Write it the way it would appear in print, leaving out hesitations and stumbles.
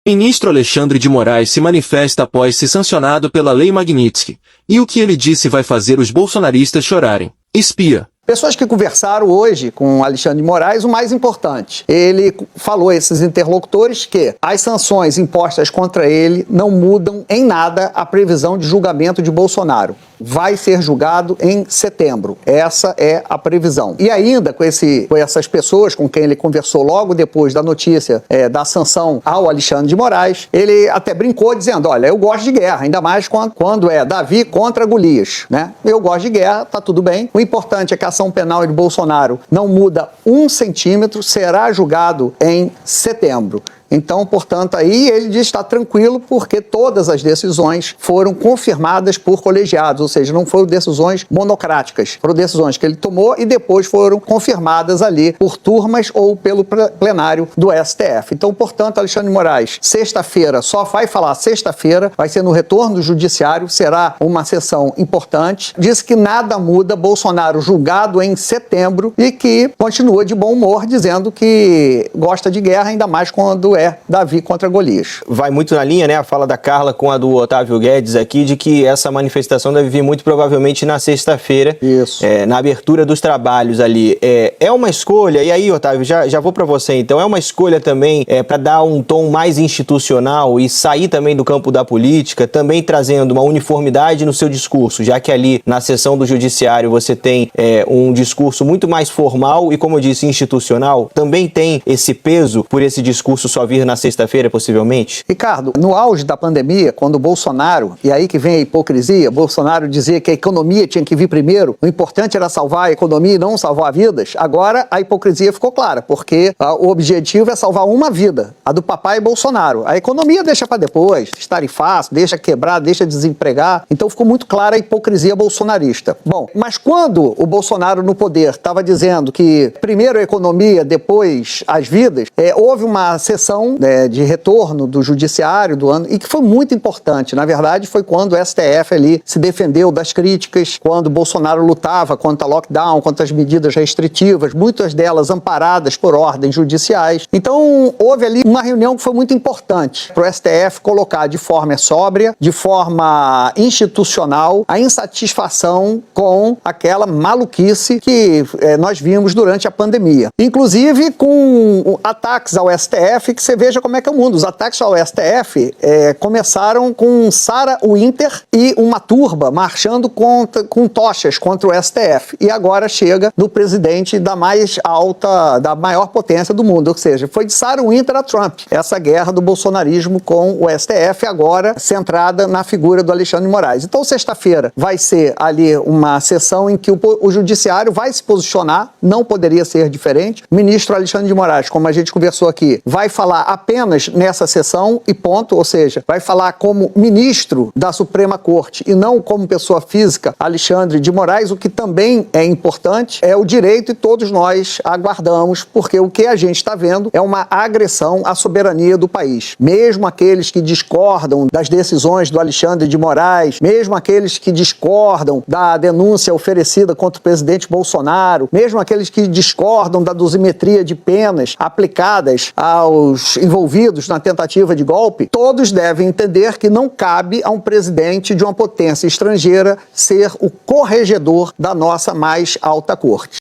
Ministro Alexandre de Moraes se manifesta após ser sancionado pela Lei Magnitsky. E o que ele disse vai fazer os bolsonaristas chorarem. Espia. Pessoas que conversaram hoje com Alexandre de Moraes, o mais importante, ele falou a esses interlocutores que as sanções impostas contra ele não mudam em nada a previsão de julgamento de Bolsonaro. Vai ser julgado em setembro. Essa é a previsão. E ainda com essas pessoas com quem ele conversou logo depois da notícia da sanção ao Alexandre de Moraes, ele até brincou dizendo, olha, eu gosto de guerra, ainda mais quando é Davi contra Golias, né? Eu gosto de guerra, tá tudo bem. O importante é que a ação penal de Bolsonaro não muda 1 centímetro, será julgado em setembro. Então, portanto, aí ele diz que está tranquilo porque todas as decisões foram confirmadas por colegiados, ou seja, não foram decisões monocráticas, foram decisões que ele tomou e depois foram confirmadas ali por turmas ou pelo plenário do STF. Então, portanto, Alexandre de Moraes, sexta-feira, só vai falar sexta-feira, vai ser no retorno do judiciário, será uma sessão importante. Disse que nada muda, Bolsonaro julgado em setembro e que continua de bom humor, dizendo que gosta de guerra, ainda mais quando é Davi contra Golias. Vai muito na linha, né, a fala da Carla com a do Otávio Guedes aqui, de que essa manifestação deve vir muito provavelmente na sexta-feira. Isso. Na abertura dos trabalhos ali. É uma escolha, e aí, Otávio, já vou para você então, é uma escolha também para dar um tom mais institucional e sair também do campo da política, também trazendo uma uniformidade no seu discurso, já que ali na sessão do judiciário você tem um discurso muito mais formal e, como eu disse, institucional, também tem esse peso por esse discurso só vir na sexta-feira, possivelmente? Ricardo, no auge da pandemia, quando o Bolsonaro, e aí que vem a hipocrisia, Bolsonaro dizia que a economia tinha que vir primeiro, o importante era salvar a economia e não salvar vidas, agora a hipocrisia ficou clara, porque o objetivo é salvar uma vida, a do papai Bolsonaro. A economia deixa para depois, fácil, deixa quebrar, deixa desempregar, então ficou muito clara a hipocrisia bolsonarista. Bom, mas quando o Bolsonaro no poder estava dizendo que primeiro a economia, depois as vidas, houve uma sessão de retorno do judiciário do ano, e que foi muito importante. Na verdade, foi quando o STF ali se defendeu das críticas, quando Bolsonaro lutava contra lockdown, contra as medidas restritivas, muitas delas amparadas por ordens judiciais. Então, houve ali uma reunião que foi muito importante para o STF colocar de forma sóbria, de forma institucional, a insatisfação com aquela maluquice que nós vimos durante a pandemia. Inclusive com ataques ao STF, que você veja como é que é o mundo. Os ataques ao STF começaram com Sarah Winter e uma turba marchando com tochas contra o STF. E agora chega no presidente da maior potência do mundo. Ou seja, foi de Sarah Winter a Trump. Essa guerra do bolsonarismo com o STF, agora centrada na figura do Alexandre de Moraes. Então, sexta-feira vai ser ali uma sessão em que o judiciário vai se posicionar, não poderia ser diferente. O ministro Alexandre de Moraes, como a gente conversou aqui, vai falar apenas nessa sessão e ponto, ou seja, vai falar como ministro da Suprema Corte e não como pessoa física, Alexandre de Moraes, o que também é importante, é o direito e todos nós aguardamos, porque o que a gente está vendo é uma agressão à soberania do país. Mesmo aqueles que discordam das decisões do Alexandre de Moraes, mesmo aqueles que discordam da denúncia oferecida contra o presidente Bolsonaro, mesmo aqueles que discordam da dosimetria de penas aplicadas aos envolvidos na tentativa de golpe, todos devem entender que não cabe a um presidente de uma potência estrangeira ser o corregedor da nossa mais alta corte.